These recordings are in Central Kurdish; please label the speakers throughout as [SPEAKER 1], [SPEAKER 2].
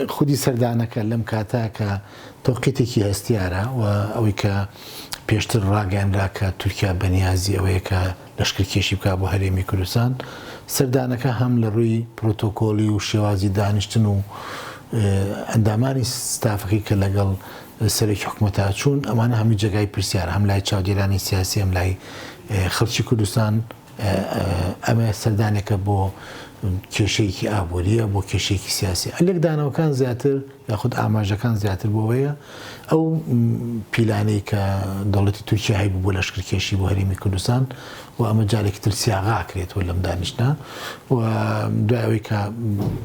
[SPEAKER 1] خودی سەردانەکە لەم کاتە کە تۆقیتێکی هەستیارە و ئەوەی کە پێشتر ڕاگەاندرا کە تورکیا بەنیازی ئەوەیە کە لەشکرکێشی بکات بۆ هەرێمی کوردستان سەردانەکە هەم لە ڕووی پرۆتۆکۆلی و شێوازی دانیشتن و ئەندامانی ستافەکەی کە لەگەڵ سەرۆکی حکوومەتە چوون ئەمانە هەمووی جێگای پرسیار هەم لای چاودێرانی سیاسی هەم لای خەڵکی کوردستان ئەمە سەردانێکە بۆ کێشەیەکی ئابوووریە بۆ کێشەیەکی سیاسی ئەلێک دانەوەکان زیاتر یاخود ئاماژەکان زیاتر بۆەوەیە ئەو پیلانەی کە دەوڵەتی تورکیا هەیە بۆ لەشکرکێشی بۆ هەرێمی کوردستان و ئەمە جارێکی تر سیاغاکرێتەوە لەم دانیشتە و دوای ئەوەی کە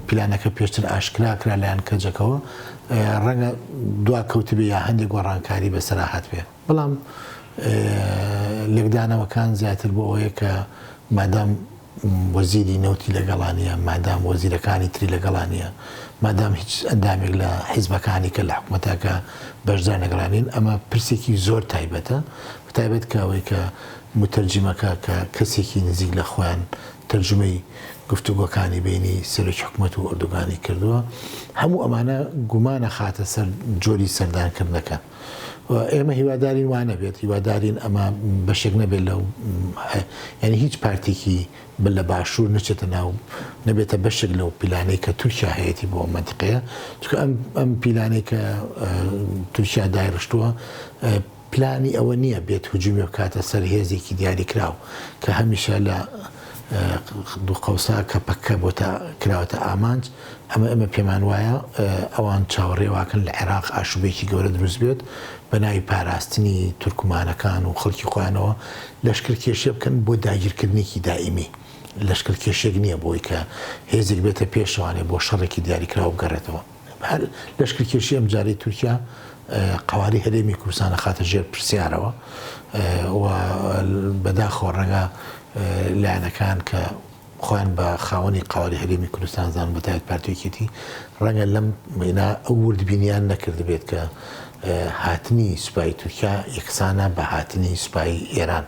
[SPEAKER 1] پیلانەکە پێشتر ئاشکراکرا لایەن کەجەکەوە ڕەنگە دوا کەوتبێ یا هەندێک گۆڕانکاری بەسەراحەت بێ بەڵام لێکدانەوەکان زیاتر بۆ ئەوەیە کە مادام وەزیری نەوتی لەگەڵانیە مادام وەزیرەکانی تری لەگەڵانیە مادام هیچ ئەندامێک لە حیزبەکانی کە لە حکوومەتەکە بەشدار نەگەڵانین ئەمە پرسێکی زۆر تایبەتە تایبەت کەوەی کە متەرجمەکە کە کەسێکی نزیک لە خۆیان تەرجمەی گفتوگۆکانی بینی سەرۆکی حکوومەت و ئۆردوگانی کردووە هەموو ئەمانە گومانە خاتە سەر جۆری سەردانکردنەکە ئێمە هیوادارین وانە بێت هیوادارین ئەمە بەشێک نەبێت لەو ینی هیچ پارتێکی لە باشوور نچێتە ناو نەبێتە بەشێک لەو پیلانەی کە تورکیا هەیەی بۆ منتیقەیە چونکە ئەم پیلانەی کە تورکیا دایڕشتووە پلانی ئەوە نییە بێت هجوومی بکاتە سەر هێزێکی دیاریکراو کە هەمیشە لە دوو قەوسا کە پەکە بۆ تا کراوەتە ئامانج ئەمە پێمان وایە ئەوان چاوەڕێواکەن لە عێراق ئاشوبێکی گەورە دروست بێت بە ناوی پاراستنی تورکمانەکان و خەڵکی خۆیانەوە لەشکرکێشێ بکەن بۆ داگیرکردنێکی دائیمی لەشکرکێشێک نییە بۆی کە هێزێک بێتە پێشەوانێ بۆ شەڕێکی دیاریکراوە بگەڕێتەوە لەشکرکێشی ئەم جارەی تورکیا قەواری هەرێمی کوردستانە خاتە ژێر پرسیارەوە و بەداخەوە ڕەنگە لایەنەکان کە خۆیان بە خاوەنی قەواری هەرێمی کوردستان زان بەتایبەت پارتیەکێتی ڕەنگە لەم مەینا ئەو وردبینیان نەکرد بێت کە هاتنی سوپای تورکیا یەکسانە بە هاتنی سوپای ئێران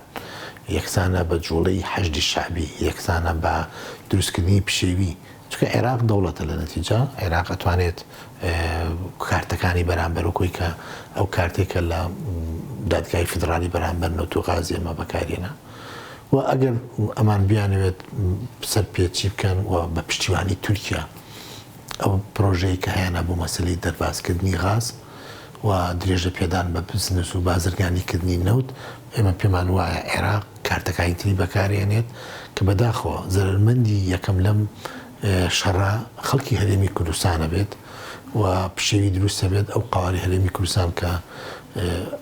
[SPEAKER 1] یەکسانە بە جوڵەی حەشدی شعبی یەکسانە بە دروستکردنی پشێوی چونکە عێراق دەوڵەتە لە نەتیجە عێراق ئەتوانێت کارتەکانی بەرامبەر وەکوی کە ئەو کارتێکە لە دادگای فیدرالی بەرامبەر نەوت و غازی ئەمە بەکارێنە و ئەگەر ئەمان بیانەوێت سەر پێچی بکەن و بە پشتیوانی تورکیا ئەو پرۆژەی کە هەیەە بۆ مەسلەی دەربازکردنی غاز و درێژە پێدان بە بزنس و بازرگانیکردنی نەوت ئێمە پێمان وایە عێراق کارتەکانی تری بەکارێنێت کە بەداخەوە زەرمەندی یەکەم لەم شەڕە خەڵکی هەرێمی کوردستانە بێت و پشێوی دروستە بێت ئەو قەواری هەرێمی کوردستان کە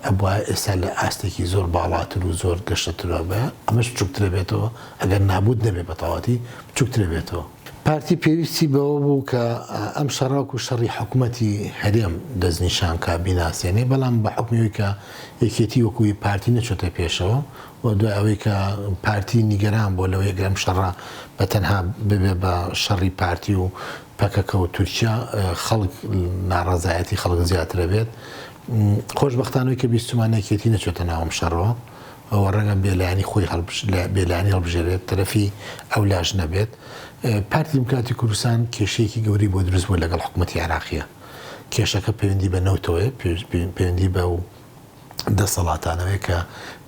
[SPEAKER 1] ئەبووە ئێستا لە ئاستێکی زۆر باڵاتر و زۆر گەشتترەوە بە ئەمەش بچووکترە بێتەوە ئەگەر نابوت نەبێت بە تەواتی بچووکترە بێتەوە پارتی پێویستی بەوە بوو کە ئەم شەڕاک و شەڕی حکوومەتی هەرێم دەستنیشان کا بیناسیێنێ بەڵام بە حکومیەوەی کە یەکێتی وەکوی پارتی نەچۆتە پێشەوە و دوای ئەوەی کە پارتی نیگەران بۆ لەوەی گەرم شەڕە بە تەنها ببێ بە شەڕی پارتی و پەکەکە و تورکیا خەڵک ناڕەزایەتی خەڵک زیاترە بێت خۆشبەختانەوەی کە بیستمانێکێتی نەچێتە ناوم شەڕەوە ئەوە ڕەنگە بێلایانی خۆی بێلایانی هەڵبژێرێت تەرەفی ئەو لاژ نەبێت پارتی دیموکراتی کوردستان کێشەیەکی گەوری بۆ دروست بوو لەگەڵ حکوومەتی عێراقیە کێشەکە پەیوەندی بە نەوتەوەی پەیوەندی بە و دەسەڵاتانەوەی کە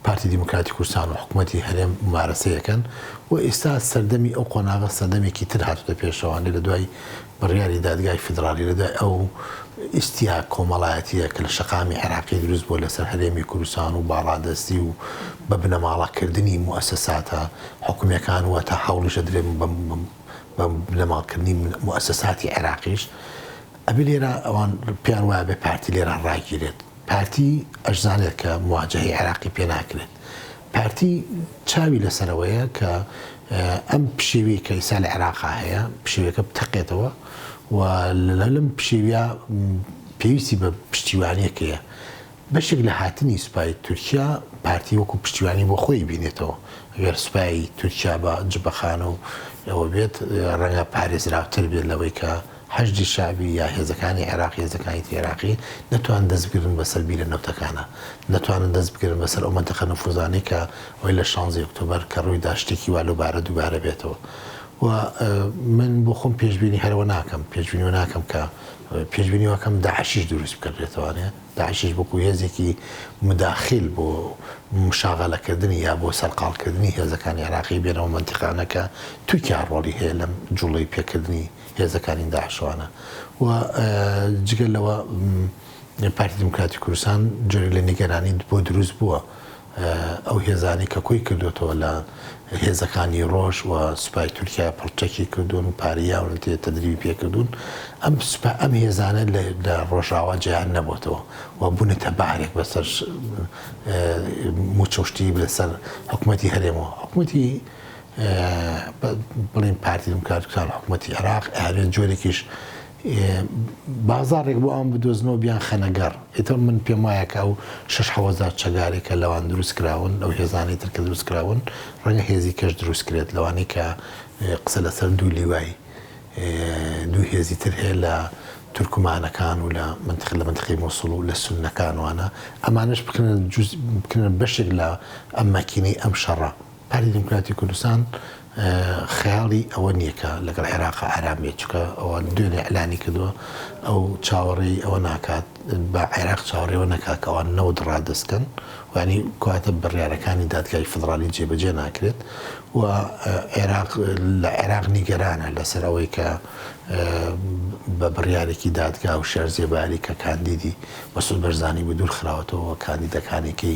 [SPEAKER 1] پارتی دیموکراتی کوردستان و حکوومەتی هەرێم ممارەسەیەکەن و ئێستا سەردەمی ئەو قۆناغە سەردەمێکی تر هاتوتە پێشەوانێ لە دوای بڕیاری دادگای فیدرالی لە دوای ئەو ئیسیا کۆمەڵایەتیە کە لە شەقامی عێراقی دروست بووە لەسەر هەرێمی کوردستان و باڕادەستی و بە بنەماڵەکردنی موسساتە حکوومیەکان و تا هەوڵیشە درێن بە بنەماڵکردنی موسساتی عێراقیش ئەبێ لێرە ئەوان پیان وایە بێ پارتی لێرە ڕاگیرێت پارتی ئەشزانێت کە مواجهەی عێراقی پێ ناکرێت پارتی چاوی لەسەرەوەیە کە ئەم پشێوی کە ئیسا لە عێراقا هەیە پشێوەکە بتەقێتەوە و لەم پشێویە پێویستی بە پشتیوانیەکەیە بەشێک لە هاتنی سوپای تورکیا پارتی وەکو پشتیوانی بۆ خۆی بینێتەوە ئەگەر سوپای تورکیا بە جبەخانە و ئەوە بێت ڕەنگە پارێزراوتر بێت لەوەی کە حەشدی شعبی یا هێزەکانی عێراقی هێزەکانی عێراقی نەتوان دەست بگرن بەسەر بیرە نەوتەکانە نەتوانن دەست بگرن بەسەر ئەو منتەقە نەفوزانەی کە ئەوەی لە 16 ئۆکتۆبەر کە ڕوویدا شتێکی وا لەبارە دووبارە بێتەوە و من بۆ خۆم پێشبینی هەرەوە ناکەم پێشبینی ناکەم کە پێشبینی وەکەم داعشیش دروست بکردێتوانێ داعشیش بۆکو هێزێکی مداخل بۆ مشاغلەکردنی یا بۆ سەرقاڵکردنی هێزەکانی عێراقی بێنەوە منتیقانەکە تورکیا ڕۆڵی هەیە لەم جوڵەی پێکردنی هێزەکانی داعشوانە و جگەل لەوە پارتی دموکراتی کوردستان جۆرێک لە نیگەرانی بۆ دروست بووە ئەو هێزانی کە کۆی کردوێتەوە لە هێزەکانی ڕۆژ و سوپای تورکیا پڕچەکی کردوون و پاریاون تێ تەدریبی پێکردوون ئەم هێزانە لە ڕۆژاوا جیان نەبووتەوە و بوونەتە بارێک بەسەر موچەشتی لەسەر حکوومەتی هەرێمەوە حکوومەتی بڵین پارتی دموکراتی کوردستان حکوومەتی عێراق ئاوێن جۆرێکیش بازارێک بۆ ئەم بدۆزنەوە بیان خەنەگەڕ ئێتە من پێم وایە کە ئەو 6,000 چەگارێکە لەوان دروست کراون ئەو هێزانی ترکە دروست کراون ڕەنگە هێزی کەش دروست کرێت لەوانی کە قسە لەسەر دوو لیوای دوو هێزی تر هەیە لە تورکمانەکان و لە منتقی مۆسوڵ و لە سونەکانوانە ئەمانش بکەنە بەشێک لە ئەم ماکینەی ئەم شەڕە پارتی دموکراتی کوردستان خەیاڵی ئەوە نییە کە لەگەڵ عێراقا ئارامێت چکە ئەوە دوێنێ ئەلانی کردووە ئەو چاوەڕێی ئەوە ناکات بە عێراق چاوەڕێەوە نەکات کە ئەوان نەوت ڕادەستکەن وانی کاتە بڕیارەکانی دادگای فدرالی جێبەجێ ناکرێت و لە عێراق نیگەرانە لەسەر ئەوەی کە بە بڕیارێکی دادگا و شێرزێباری کە کاندیدی مەسعود بەرزانی بە دوور خراوەتەوە کاندیدەکانێکی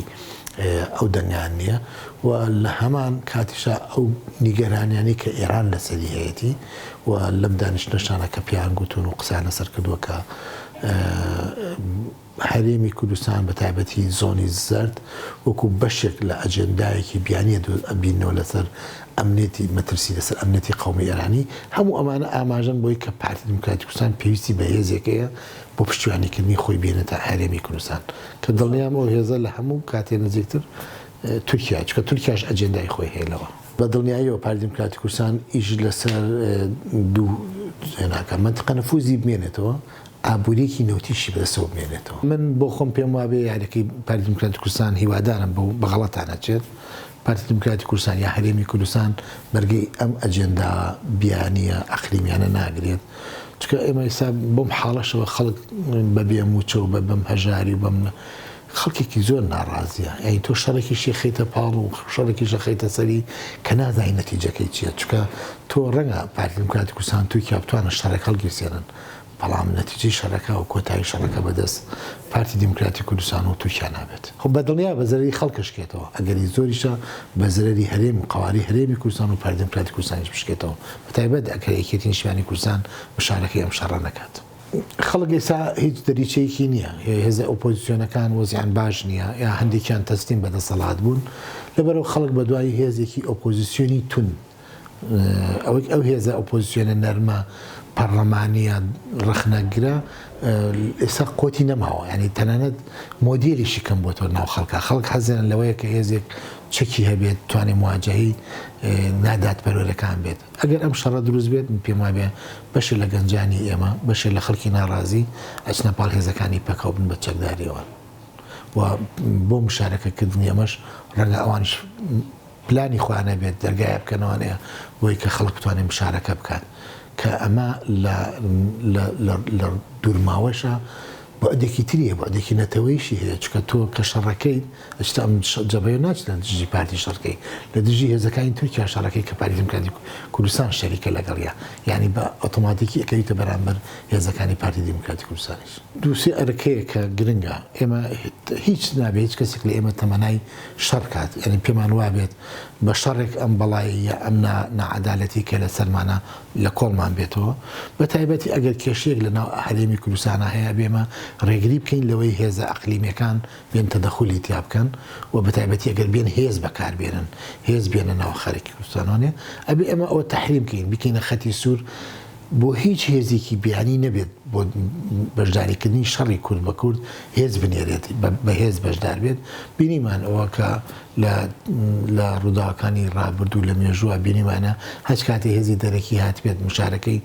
[SPEAKER 1] ئەو دەنگیان نییە و لە هەمان کاتیشە ئەو نیگەرانیانی کە ئێران لەسەری هەیەی و لەم دانیشتنەشانە کە پیان گوتون و قسانە سەر کردووە کە هەرێمی کوردستان بە تایبەتی زۆنی زەرد وەکو بەشێک لە ئەجێندایەکی بیانیە بینەوە لەسەر ئەمنێتی مەترسی لەسەر ئەمنێتی قەومی ئێرانی هەموو ئەمانە ئاماژەن بۆی کە پارتی دموکراتی کوردستان پێویستی بە هێزێکەیە بۆ پشتیوانیکردنی خۆی بێنێتە هەرێمی کوردستان کە دڵنیام ئەو هێزە لە هەموو کاتێ نزیکتر تورکیا چکە تورکیاش ئەجێندای خۆی هەیەلەوە بە دڵنیاییەوە پارتی دموکراتی کوردستان ئیش لەسەر دوو ناکە منتیقە نەفوزی بمێنێتەوە ئابوووریەکی نەوتیشی بەدەستەوە بمێنێتەوە من بۆ خۆم پێم وابێ یاریەکەی پارتی دموکراتی کوردستان هیوادارم بە غەڵەتانە چێت پارتی دموکراتی کوردستان یا هەرێمی کوردستان بەرگەی ئەم ئەجێندا بیانیە ئەقلیمیانە ناگرێت چکە ئێمە ئێستا بۆم حاڵەشەوە خەڵک بەبێ موچە و بەم هەژاری و بەم خەڵکێکی زۆر ناڕازیە یعنی تۆ شەڕێکیشی خەیتە پاڵ و شەڕێکیشە خەیتە سەری کە نازانی نەتیجەکەی چییە چکە تۆ ڕەنگە پارتی دموکراتی کوردستان تووکیا بتوانە شەڕێک هەڵگیرسێنن بەڵام نەتیجەی شەڕەکە و کۆتایی شەڕەکە بەدەست پارتی دموکراتی کوردستان و تورکیا نابێت خب بەدڵنیا بە زەرری خەڵکشکێتەوە ئەگەری زۆریشە بە زەرری هەرێم و قواری هەرێمی کوردستان و پارتی دموکراتی کوردستانیش بشکێتەوە بەتایبەت ئەگەر یەکێتی نیشتیمانی کوردستان بشارەکەی ئەم شەڕە نەکات خەڵک ئێستا هیچ دەریچەیەکی نییە هێزە ئۆپۆزیسیۆنەکان وەزیان باش نییە یا هەندێکیان تەسلیم بەدەسەڵات بوون لەبەرەوە خەڵک بە دوای هێزێکی ئۆپۆزیسیۆنی تون ئەو هێزە ئۆپۆزیسیۆنە نەرمە پەرلەمانیە ڕخنەگرە ئێستا قۆتی نەماوە ینی تەنانەت مۆدیێلیشی کەم بۆتەوە ناو خەڵکە خەڵک حەزێن لەوەیە کە هێزێک چەکی هەبێت توانێ مواجهی نادات پەروەرەکان بێت ئەگەر ئەم شەڕە دروست بێت پێم وابێ بەشێ لە گەنجانی ئێمە بەشێ لە خەڵکی ناڕازی ئەچنە پاڵ هێزەکانی پەکەو بن بە چەکداریەوە و بۆ مشارەکەکردنی ئەمەش ڕەنگە ئەوانش پلانی خۆیانە بێت دەرگایە بکەنەوەیە بۆی کە خەڵک بتوانێت مشارەکە بکات کە ئەمە لە دوورماوەشە بۆ ئەدێکی تریە بۆ ئەدێکی نەتەوەیشی هەیە چکە تۆ کە شەڕەکەی ئەشتا ئەم جەبەیە ناچ لە دژی پارتی شەڕکەی لە دژی هێزەکانی تورکیا شەڕەکەی کە پارتی دموکراتی کوردستان شەریکە لەگەڵیا یعنی بە ئۆتۆماتیکی ئەکەویتە بەرامبەر هێزەکانی پارتی دموکراتی کوردستانیش دووسێ ئەرەکەیە کە گرنگە ئێمە هیچ نابێت هیچ کەسێک لە ئێمە تەمەنای شەڕ کات یعنی پێمان وابێت بە شەڕێک ئەم بەڵایی یا ئەم نەعەدالەتی کە لە سەرمانە لە کۆڵمان بێتەوە بە تایبەتی ئەگەر کێشەیەک لە ناو هەرێمی کوردستانە هەیە بێمە ڕێگری بکەین لەوەی هێزە ئەقلیمیەکان بێن تەدەخولی تیا بکەن و بە تایبەتی ئەگەر بێن هێز بەکاربێنن هێز بێنە ناو خەرێکی کوردستانوانێ ئەبێ ئێمە ئەوە تەحریم بکەین بکەینە خەتی سوور بۆ هیچ هێزێکی بیانی نەبێت بۆ بەشداریکردنی شەڕی کورد بە کورد هێز بنێرێت بە هێز بەشدار بێت بینیمان ئەوە کە لە ڕووداوەکانی ڕابردوو لە مێژووە بینیمانە هەچ کاتی هێزی دەرەکی هاتبێت مشارەکەی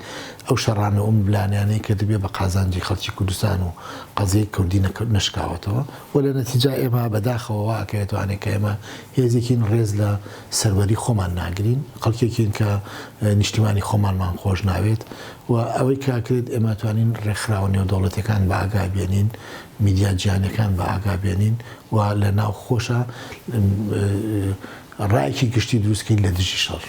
[SPEAKER 1] ئەو شەڕانە ئەوم بلانیانەی کە دەبێت بە قازانجی خەڵکی کوردستان و قەزەی کوردی نشکاوەتەوە و لە نەتیجا ئێمە بەداخەوە واکەوێتوانێت کە ئێمە هێزێکین ڕێز لە سەروەری خۆمان ناگرین خەڵکێکین کە نیشتیمانی خۆمانمان خۆش ناوێت و ئەوەی کاکرێت ئێمە توانین ڕێکخراوە نێودەوڵەتەکان بە ئاگابێنین میدیا جیهانیەکان بە ئاگابێنین و لە ناو خۆشە ڕایەکی گشتی دروستکەین لە دژی شەڕ.